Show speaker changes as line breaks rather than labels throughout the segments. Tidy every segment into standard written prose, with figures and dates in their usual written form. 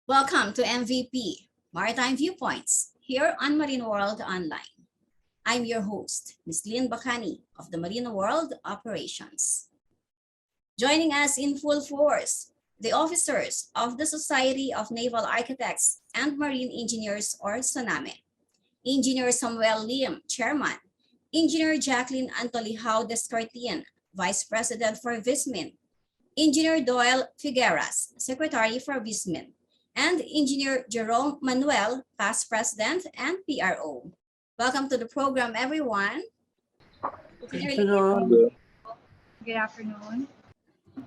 Welcome to MVP, Maritime Viewpoints, here on Marino World Online. I'm your host, Ms. Lynn Bacani of the Marino World Operations. Joining us in full force, the officers of the Society of Naval Architects and Marine Engineers, or Soname. Engineer Samuel Lim, Chairman. Engineer Jacqueline Antolihao Descartin, Vice President for VISMIN. Engineer Doyle Figueras, Secretary for VISMIN. And Engineer Jerome Manuel, Past President and PRO. Welcome to the program, everyone.
Good
afternoon.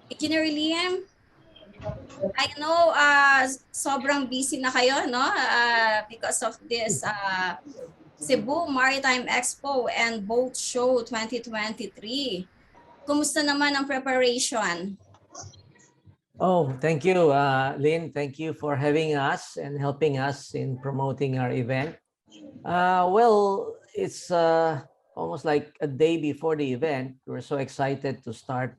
Engineer Liam, I know sobrang busy na kayo, no? Because of this Cebu Maritime Expo and Boat Show 2023. Kumusta naman ang preparation?
Oh, thank you, Lynn. Thank you for having us and helping us in promoting our event. Well, it's almost like a day before the event. We're so excited to start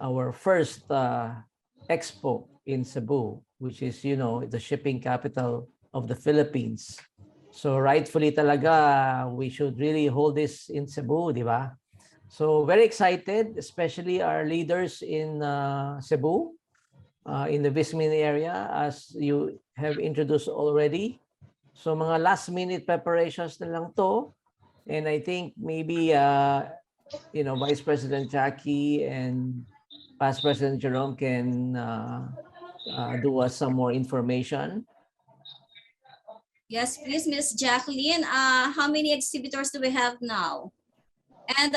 our first expo in Cebu, which is, you know, the shipping capital of the Philippines. So rightfully talaga, we should really hold this in Cebu, di ba? So very excited, especially our leaders in Cebu. In the VISMIN area, as you have introduced already. So mga last minute preparations na lang to. And I think maybe, you know, Vice President Jackie and Past President Jerome can do us some more information.
Yes, please, Ms. Jacqueline. How many exhibitors do we have now? And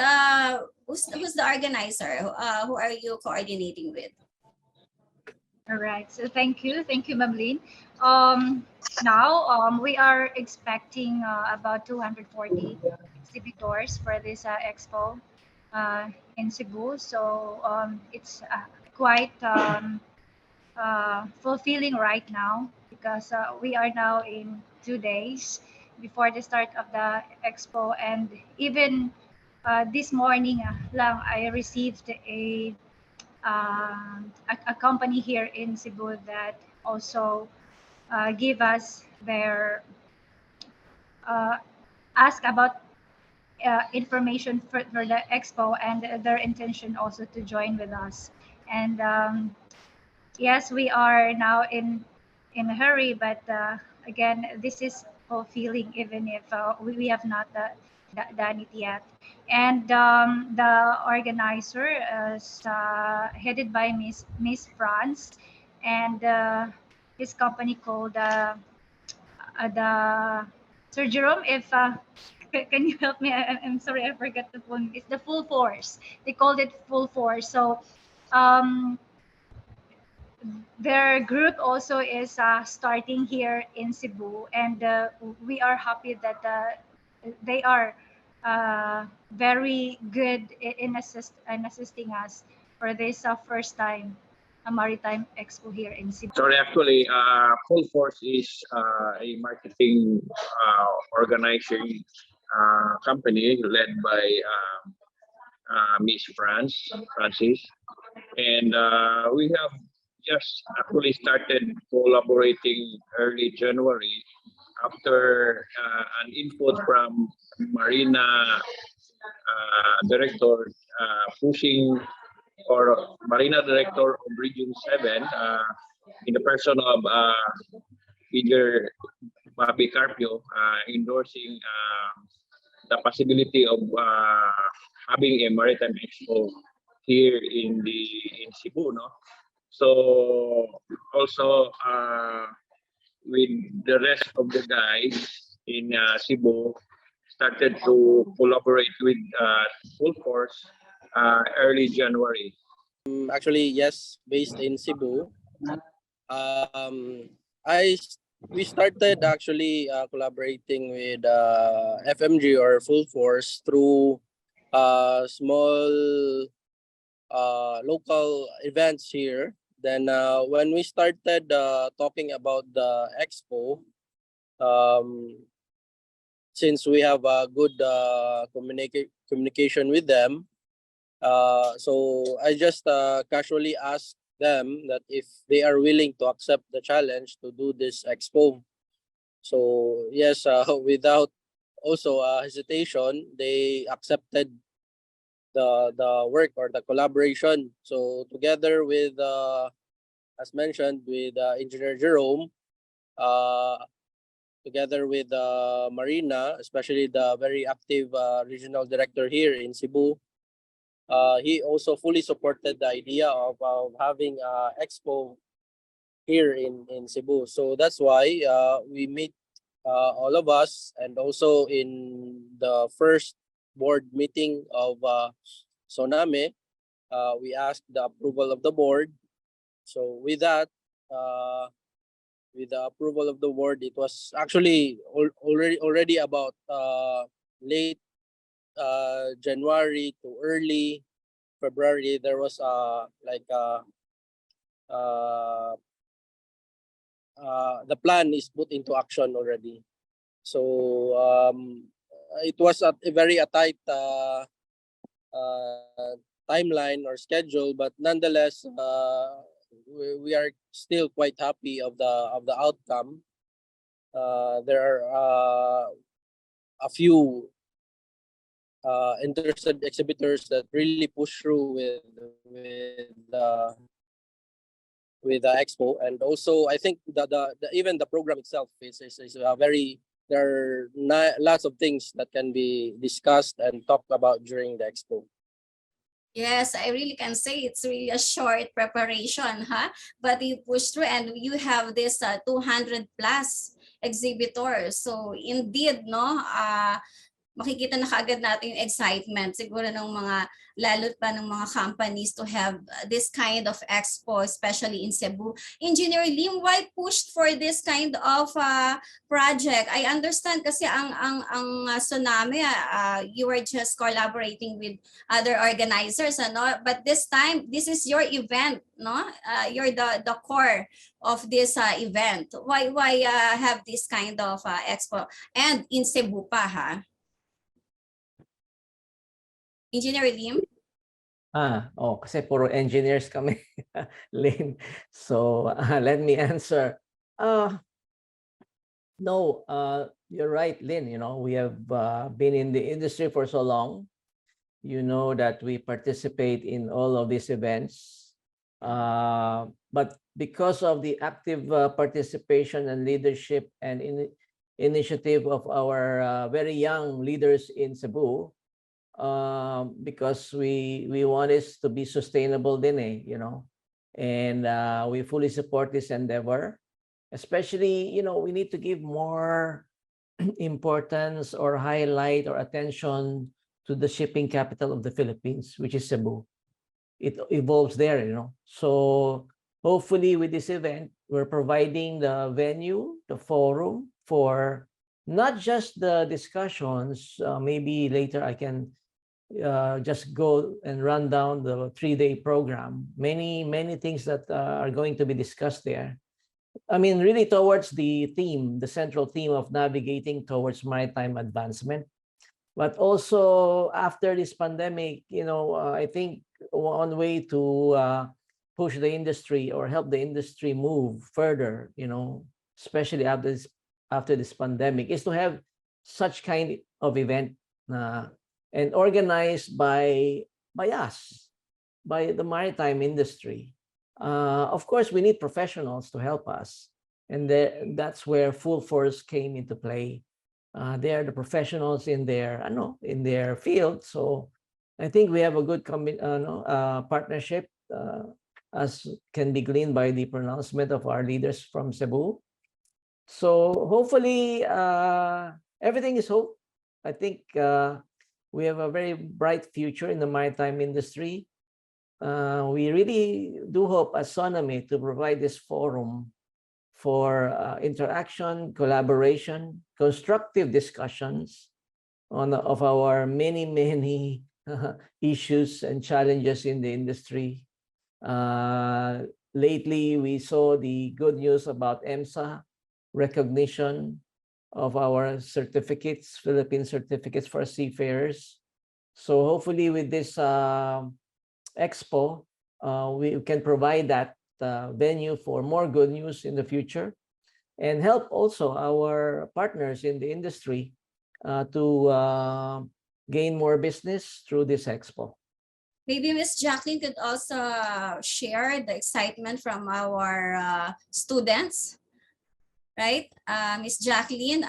who's the organizer? Who are you coordinating with?
All right, so thank you, Ma'am Lynn. Now we are expecting about 240 exhibitors for this expo in Cebu. So it's quite fulfilling right now because we are now in 2 days before the start of the expo, and even this morning lang I received a company here in Cebu that also give us their ask about information for the expo and their intention also to join with us. And yes, we are now in a hurry, but again, this is fulfilling even if we have not done it yet. And the organizer is headed by Miss France, and his company called the Sir Jerome. If can you help me? I'm sorry, I forgot the full. It's the Full Force. They called it Full Force. So their group also is starting here in Cebu, and we are happy that they are very good in assisting us for this first time a Maritime Expo here in Cebu.
Sorry, actually, Full Force is a marketing organizing company led by Miss Francis, and we have just actually started collaborating early January after an input from Marina director pushing, or Marina Director of Region 7 in the person of Major Bobby Carpio endorsing the possibility of having a Maritime Expo here in Cebu, no? So also with the rest of the guys in Cebu started to collaborate with Full Force early January.
Actually, yes, based in Cebu. We started actually collaborating with FMG or Full Force through small local events here. Then when we started talking about the expo, since we have a good communication with them, so I just casually asked them that if they are willing to accept the challenge to do this expo. So yes, without also hesitation, they accepted the work or the collaboration. So together with, as mentioned, with Engineer Jerome, uh, together with Marina, especially the very active regional director here in Cebu, he also fully supported the idea of having expo here in Cebu. So that's why we meet all of us, and also in the first board meeting of Soname, we asked the approval of the board. So with that, with the approval of the board, it was actually already about late January to early February. There was like the plan is put into action already. So it was a very tight timeline or schedule, but nonetheless, we are still quite happy of the outcome. There are a few interested exhibitors that really push through with the expo, and also I think the even the program itself is a very, there are lots of things that can be discussed and talked about during the expo.
Yes, I really can say it's really a short preparation, huh? But you push through and you have this 200 plus exhibitors. So indeed, no, makikita na kaagad natin yung excitement siguro ng mga, lalo pa ng mga companies to have this kind of expo, especially in Cebu. Engineer Lim, why pushed for this kind of project? I understand kasi ang Soname, you were just collaborating with other organizers, ano? But this time, this is your event, no? You're the core of this event. Why have this kind of expo? And in Cebu pa, ha? Engineer Lim?
Kasi puro engineers kami, Lynn. So let me answer. No, you're right, Lynn. You know, we have been in the industry for so long. You know that we participate in all of these events. But because of the active participation and leadership and initiative of our very young leaders in Cebu, because we want this to be sustainable din you know, and we fully support this endeavor. Especially, you know, we need to give more importance or highlight or attention to the shipping capital of the Philippines, which is Cebu. It evolves there, you know. So hopefully with this event, we're providing the venue, the forum for not just the discussions. Maybe later I can just go and run down the 3-day program. Many things that are going to be discussed there. I mean, really towards the theme, the central theme of navigating towards maritime advancement. But also after this pandemic, you know, I think one way to push the industry or help the industry move further, you know, especially after this pandemic, is to have such kind of event and organized by us, by the maritime industry. Of course, we need professionals to help us, and that's where Full Force came into play. They are the professionals in their field, so I think we have a good partnership, as can be gleaned by the pronouncement of our leaders from Cebu. So hopefully, everything is hope. I think we have a very bright future in the maritime industry. We really do hope as Soname to provide this forum for interaction, collaboration, constructive discussions of our many issues and challenges in the industry. Lately, we saw the good news about EMSA recognition of our certificates, Philippine certificates for seafarers. So hopefully with this expo, we can provide that venue for more good news in the future, and help also our partners in the industry to gain more business through this expo.
Maybe Miss Jacqueline could also share the excitement from our students, right? Miss Jacqueline,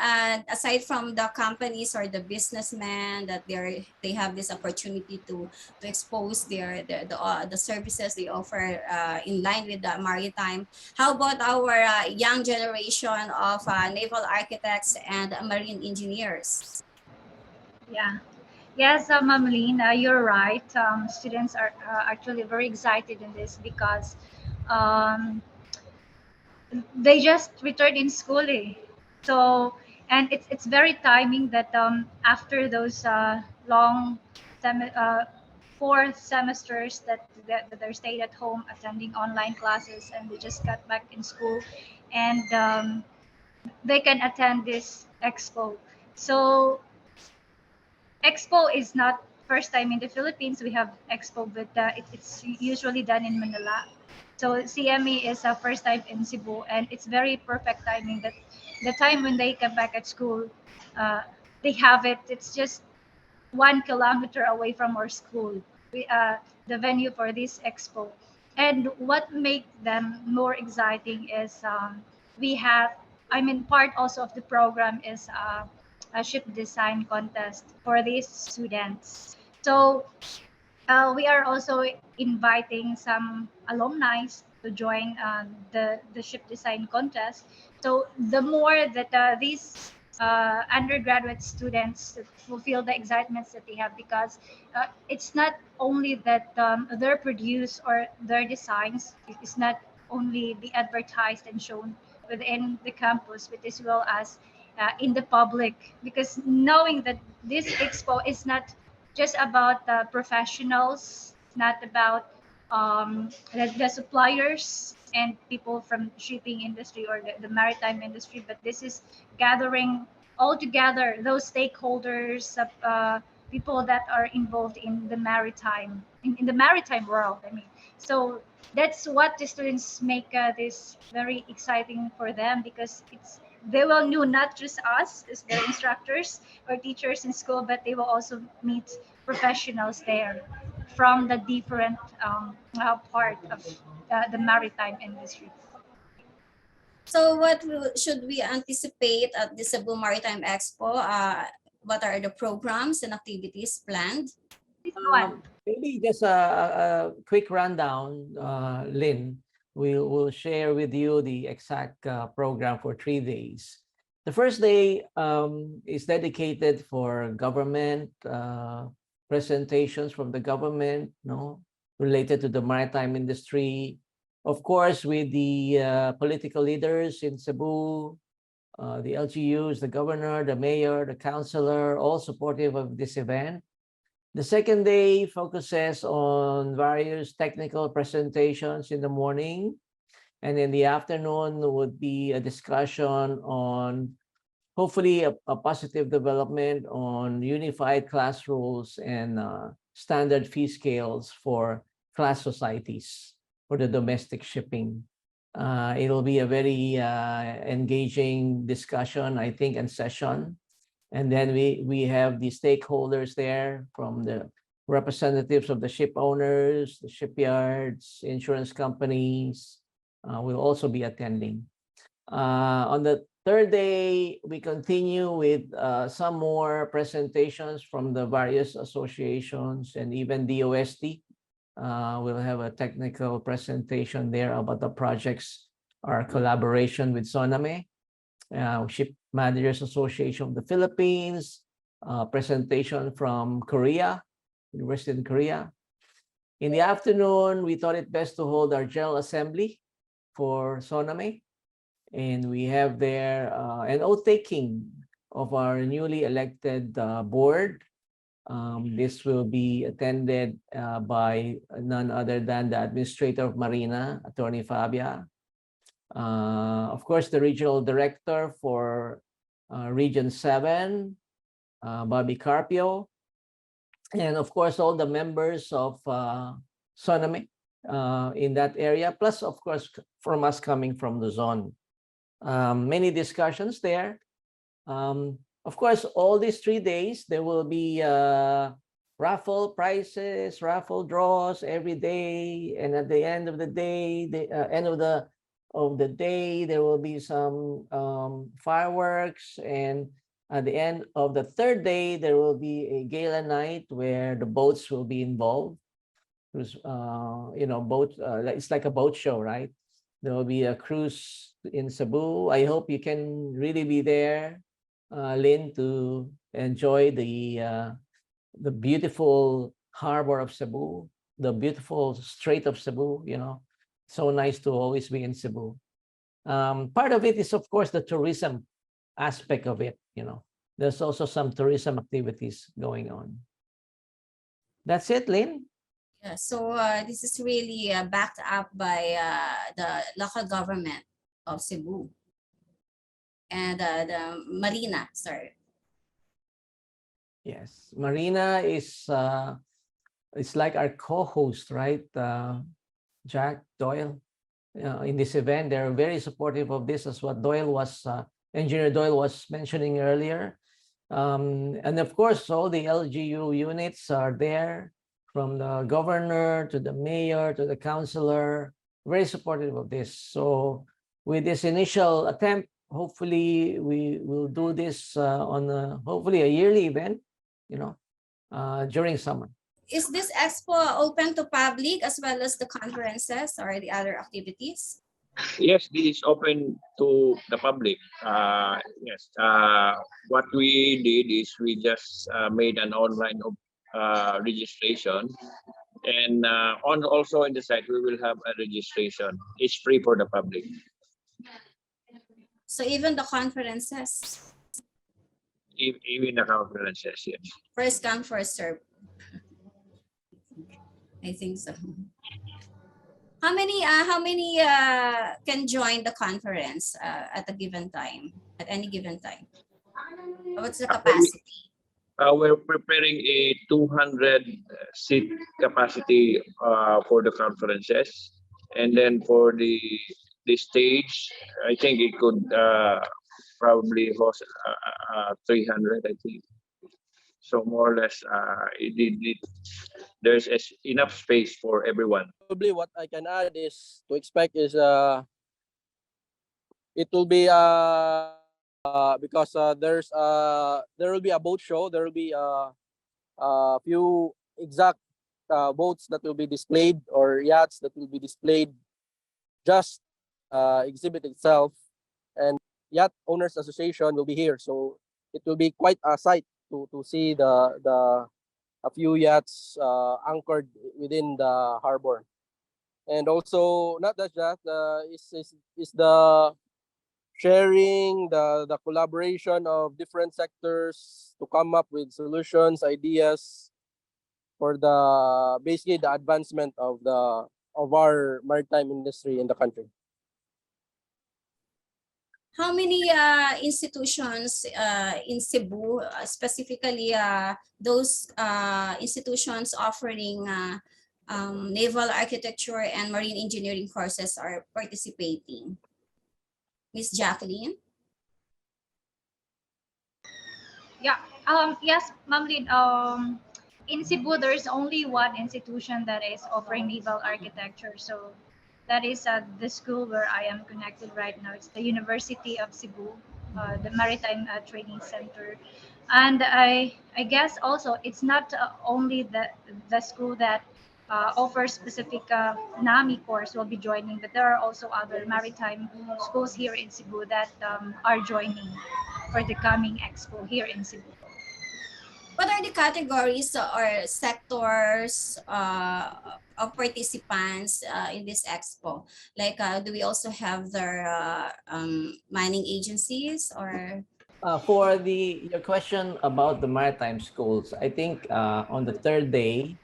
aside from the companies or the businessmen that they have this opportunity to expose the services they offer in line with the maritime, how about our young generation of naval architects and marine engineers?
Yeah. Yes, Ma'am Lynn, you're right. Students are actually very excited in this because um, they just returned in school. So, and it's very timing that after those long sem- uh, 4 semesters that they're stayed at home attending online classes, and they just got back in school, and they can attend this expo. So Expo is not first time in the Philippines. We have Expo, but it's usually done in Manila. So CME is a first time in Cebu, and it's very perfect timing that the time when they come back at school, uh, they have it. It's just 1 kilometer away from our school, the venue for this expo. And what makes them more exciting is we have, I mean, part also of the program is a ship design contest for these students. So we are also inviting some alumni to join the ship design contest. So the more that these undergraduate students fulfill the excitements that they have, because it's not only that their produce or their designs is not only be advertised and shown within the campus, but as well as in the public, because knowing that this expo is not just about the professionals, not about the suppliers and people from shipping industry or the maritime industry, but this is gathering all together those stakeholders, people that are involved in the maritime, in the maritime world. I mean, so that's what the students make this very exciting for them, because it's they will know not just us as their instructors or teachers in school, but they will also meet professionals there from the different part of the maritime industry.
So what should we anticipate at the Cebu Maritime Expo? What are the programs and activities planned?
Please go on.
Maybe just a quick rundown, Lynn. We'll share with you the exact program for 3 days. The first day is dedicated for government presentations from the government, related to the maritime industry. Of course, with the political leaders in Cebu, the LGUs, the governor, the mayor, the councilor, all supportive of this event. The second day focuses on various technical presentations in the morning, and in the afternoon would be a discussion on hopefully a positive development on unified class rules and standard fee scales for class societies for the domestic shipping. It'll be a very engaging discussion, I think, and session. And then we have the stakeholders there, from the representatives of the ship owners, the shipyards, insurance companies, will also be attending. On the third day, we continue with some more presentations from the various associations, and even DOST. We'll have a technical presentation there about the projects, our collaboration with Soname, Ship Managers Association of the Philippines, presentation from Korea, University in Korea. In the afternoon, we thought it best to hold our General Assembly for Soname. And we have there an oath-taking of our newly elected board. This will be attended by none other than the Administrator of Marina, Attorney Fabia. Of course, the Regional Director for Region 7, Bobby Carpio. And of course, all the members of Soname, in that area, plus of course from us coming from Luzon. Many discussions there. Of course, all these 3 days there will be raffle prizes, raffle draws every day, and at the end of the day, the day there will be some fireworks, and at the end of the third day there will be a gala night where the boats will be involved. Boat, it's like a boat show, right? There will be a cruise in Cebu. I hope you can really be there, Lynn, to enjoy the beautiful harbor of Cebu, the beautiful Strait of Cebu. So nice to always be in Cebu. Part of it is, of course, the tourism aspect of it. There's also some tourism activities going on. That's it, Lynn.
Yeah, so this is really backed up by the local government of Cebu and the Marina, sorry.
Yes, Marina is it's like our co-host, right? Jack Doyle, in this event. They're very supportive of this, as what Engineer Doyle was mentioning earlier. And of course, all the LGU units are there, from the governor to the mayor to the councilor, very supportive of this. So with this initial attempt, hopefully we will do this on hopefully a yearly event, during summer.
Is this expo open to public as well as the conferences or the other activities?
Yes, this is open to the public. Yes. What we did is we just made an online registration, and also in the site we will have a registration. It's free for the public.
So even the conferences,
Even the conferences, yes.
first come, first serve. I think so. How many can join the conference at a given time, at any given time? What's the capacity?
We're preparing a 200 seat capacity for the conferences, and then for the stage, I think it could probably host 300. I think so, more or less. There's enough space for everyone.
Probably what I can add is to expect is it will be because there will be a boat show. There will be a few exact boats that will be displayed, or yachts that will be displayed, just exhibit itself, and Yacht Owners Association will be here, so it will be quite a sight to see a few yachts anchored within the harbor. And also, not just that, is the sharing, the collaboration of different sectors to come up with solutions, ideas for basically the advancement of our maritime industry in the country.
How many institutions in Cebu, specifically those institutions offering naval architecture and marine engineering courses, are participating? Miss Jacqueline?
Yeah. Yes, Ma'am Lynn. In Cebu, there is only one institution that is offering naval architecture. So that is the school where I am connected right now. It's the University of Cebu, the Maritime Training Center. And I guess also it's not only the school that offers specific NAMI course will be joining, but there are also other maritime schools here in Cebu that are joining for the coming expo here in Cebu.
What are the categories or sectors of participants in this expo? Like, do we also have their mining agencies or?
For your question about the maritime schools, I think on the third day,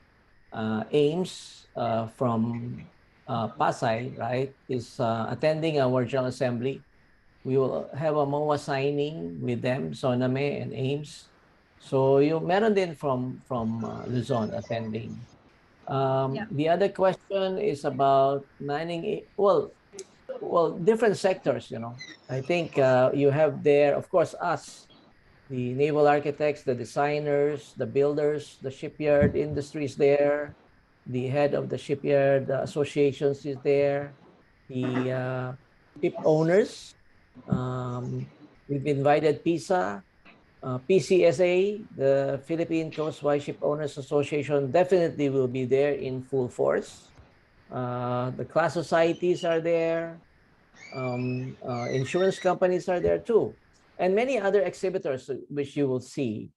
Ames from Pasay, right, is attending our General Assembly. We will have a MOA signing with them, Soname and Ames. So meron din from Luzon attending.
Yeah.
The other question is about mining. Well, different sectors, you know. I think you have there, of course, us, the naval architects, the designers, the builders, the shipyard industries there, the head of the shipyard associations is there, the ship owners. We've invited PISA, PCSA, the Philippine Coastwise Ship Owners Association, definitely will be there in full force. The class societies are there. Insurance companies are there too, and many other exhibitors which you will see.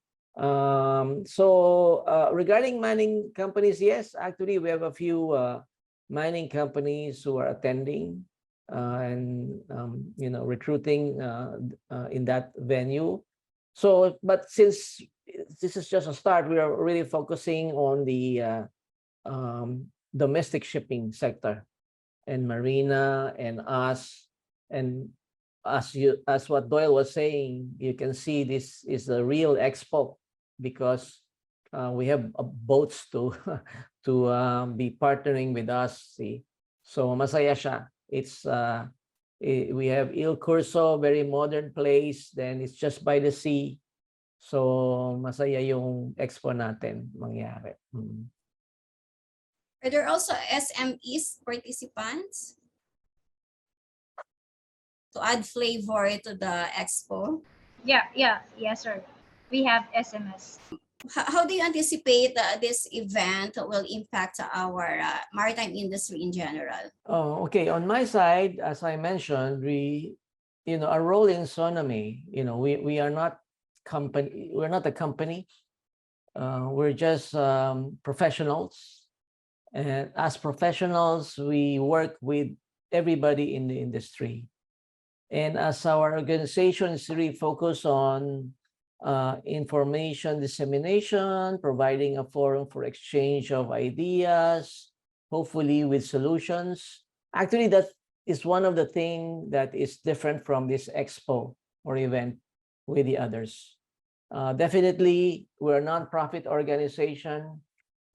Regarding mining companies, yes, actually we have a few mining companies who are attending and recruiting in that venue. So, but since this is just a start, we are really focusing on the domestic shipping sector and Marina and us. And as what Doyle was saying, you can see this is a real expo because we have boats to to be partnering with us. See, so masaya siya. It's we have Il Corso, very modern place. Then it's just by the sea. So masaya yung expo natin mangyari.
Are there also SMEs participants to add flavor to the expo?
Yes, sir. We have SMS.
How do you anticipate this event will impact our maritime industry in general?
Oh, okay. On my side, as I mentioned, our role in Soname, we are not company. We're not a company. We're just professionals. And as professionals, we work with everybody in the industry. And as our organization is really focused on information dissemination, providing a forum for exchange of ideas, hopefully with solutions. Actually, that is one of the things that is different from this expo or event with the others. Definitely, we're a nonprofit organization.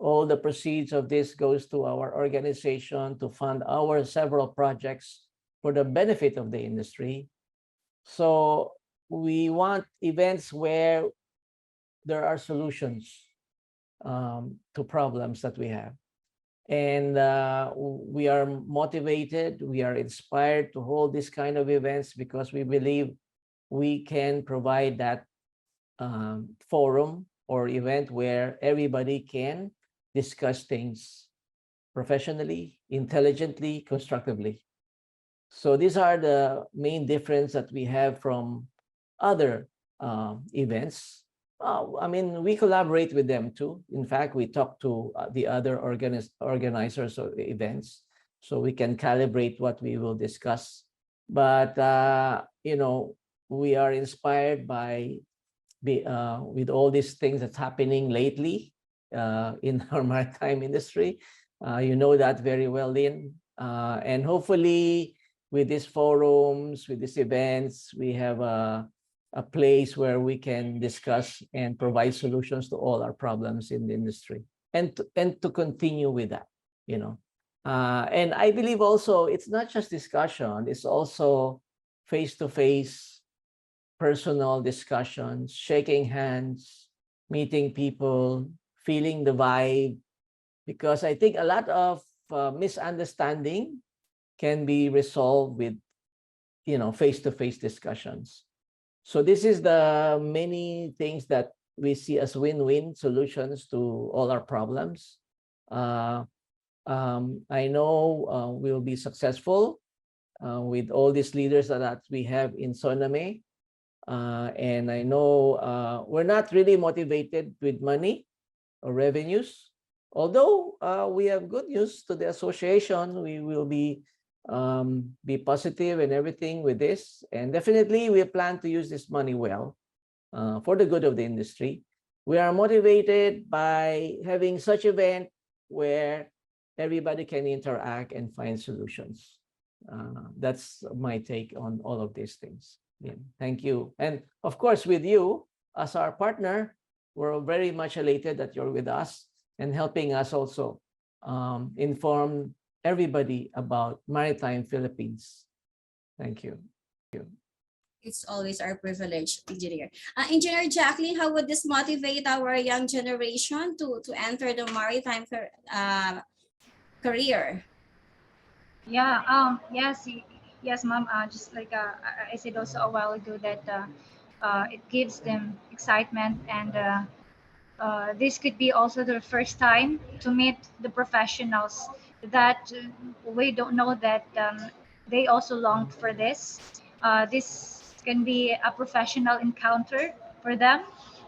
All the proceeds of this goes to our organization to fund our several projects for the benefit of the industry. So we want events where there are solutions to problems that we have. And we are motivated, we are inspired to hold this kind of events because we believe we can provide that forum or event where everybody can discuss things professionally, intelligently, constructively. So these are the main difference that we have from other events. I mean, we collaborate with them too. In fact, we talk to the other organizers of events, so we can calibrate what we will discuss. But we are inspired by with all these things that's happening lately in our maritime industry. You know that very well, Lynn. And hopefully, with these forums, with these events, we have a place where we can discuss and provide solutions to all our problems in the industry, and to continue with that, and I believe also it's not just discussion, it's also face-to-face personal discussions, shaking hands, meeting people, feeling the vibe, because I think a lot of misunderstanding can be resolved with face-to-face discussions. So this is the many things that we see as win-win solutions to all our problems. I know we'll be successful with all these leaders that we have in Soname. And I know we're not really motivated with money or revenues. Although we have good news to the association, we will be positive and everything with this. And definitely we plan to use this money well for the good of the industry. We are motivated by having such event where everybody can interact and find solutions. That's my take on all of these things. Yeah, thank you. And of course, with you as our partner, we're very much elated that you're with us and helping us also inform everybody about Maritime Philippines. Thank you.
It's always our privilege, Engineer. Engineer Jacqueline, how would this motivate our young generation to enter the maritime career?
Yeah, yes, ma'am. Just like I said also a while ago that it gives them excitement, and this could be also their first time to meet the professionals that we don't know that they also longed for this. This can be a professional encounter for them,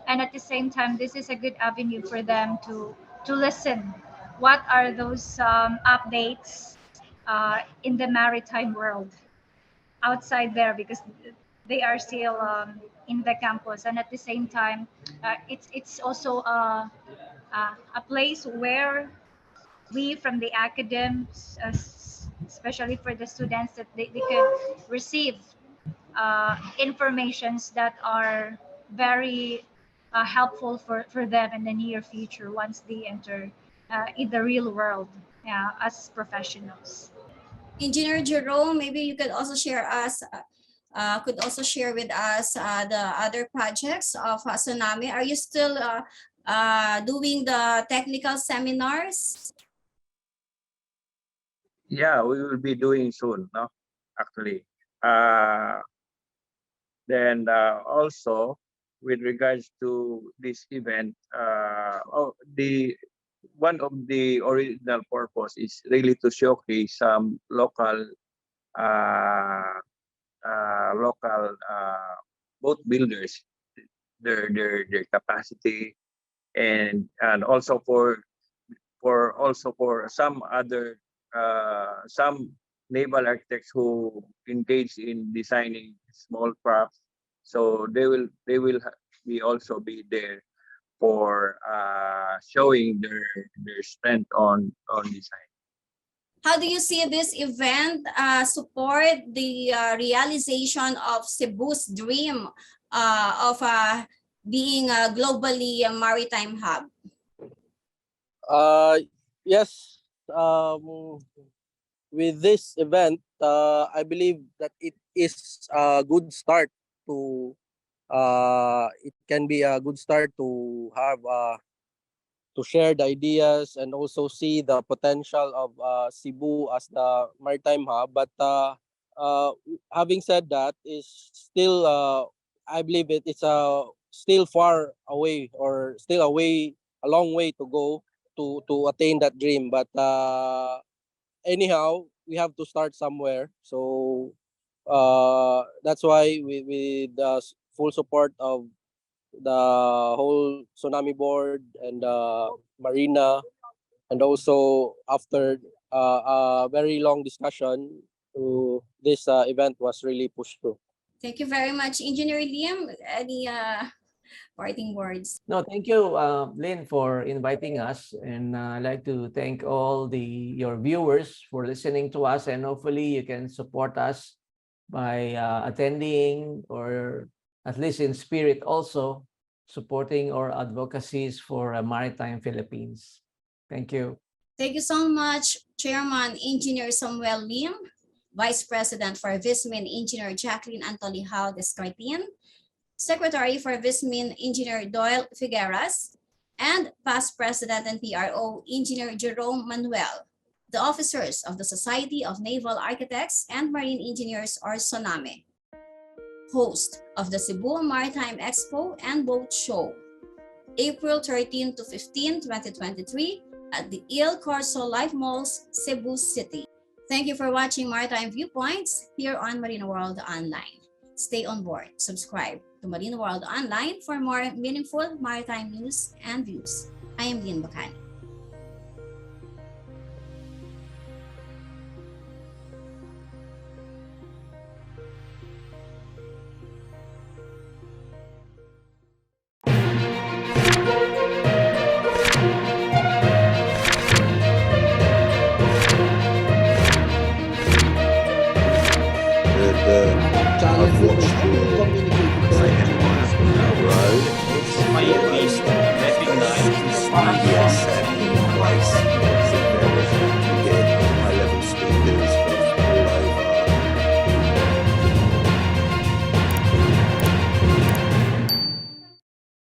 and at the same time, this is a good avenue for them to listen. What are those updates in the maritime world outside there, because they are still in the campus, and at the same time it's also a place where we from the academics, especially for the students, that they can receive informations that are very helpful for them in the near future once they enter in the real world as professionals.
Engineer Jerome, maybe you could also share with us the other projects of Soname. Are you still doing the technical seminars?
Yeah, we will be doing soon, no? Actually. Then also with regards to this event, the one of the original purpose is really to showcase some local boat builders, their capacity, and also for some other some naval architects who engage in designing small crafts. So they will be also be there for showing their strength on design.
How do you see this event support the realization of Cebu's dream of being a globally maritime hub?
Yes. With this event, I believe that it is a good start to. It can be a good start to have to share the ideas and also see the potential of Cebu as the maritime hub. But having said that, is still I believe it's still far away, or still a long way to go to attain that dream. But anyhow, we have to start somewhere. So that's why with the full support of the whole Soname board and Marina, and also after a very long discussion, this event was really pushed through.
Thank you very much, Engineer Liam. Any parting words?
No, thank you, Lynn, for inviting us. And I'd like to thank all your viewers for listening to us. And hopefully you can support us by attending, or at least in spirit also, supporting our advocacies for Maritime Philippines. Thank you.
Thank you so much, Chairman Engineer Samuel Lim, Vice President for Vismin Engineer Jacqueline Antolihao Descartin, Secretary for Vismin Engineer Doyle Figueras, and Past President and PRO Engineer Jerome Manuel, the officers of the Society of Naval Architects and Marine Engineers, or Soname, host of the Cebu Maritime Expo and Boat Show, April 13 to 15, 2023 at the Corso Lifemalls, Cebu City. Thank you for watching Maritime Viewpoints here on Marino World Online. Stay on board. Subscribe to Marino World Online for more meaningful maritime news and views. I am Lynn Bacani.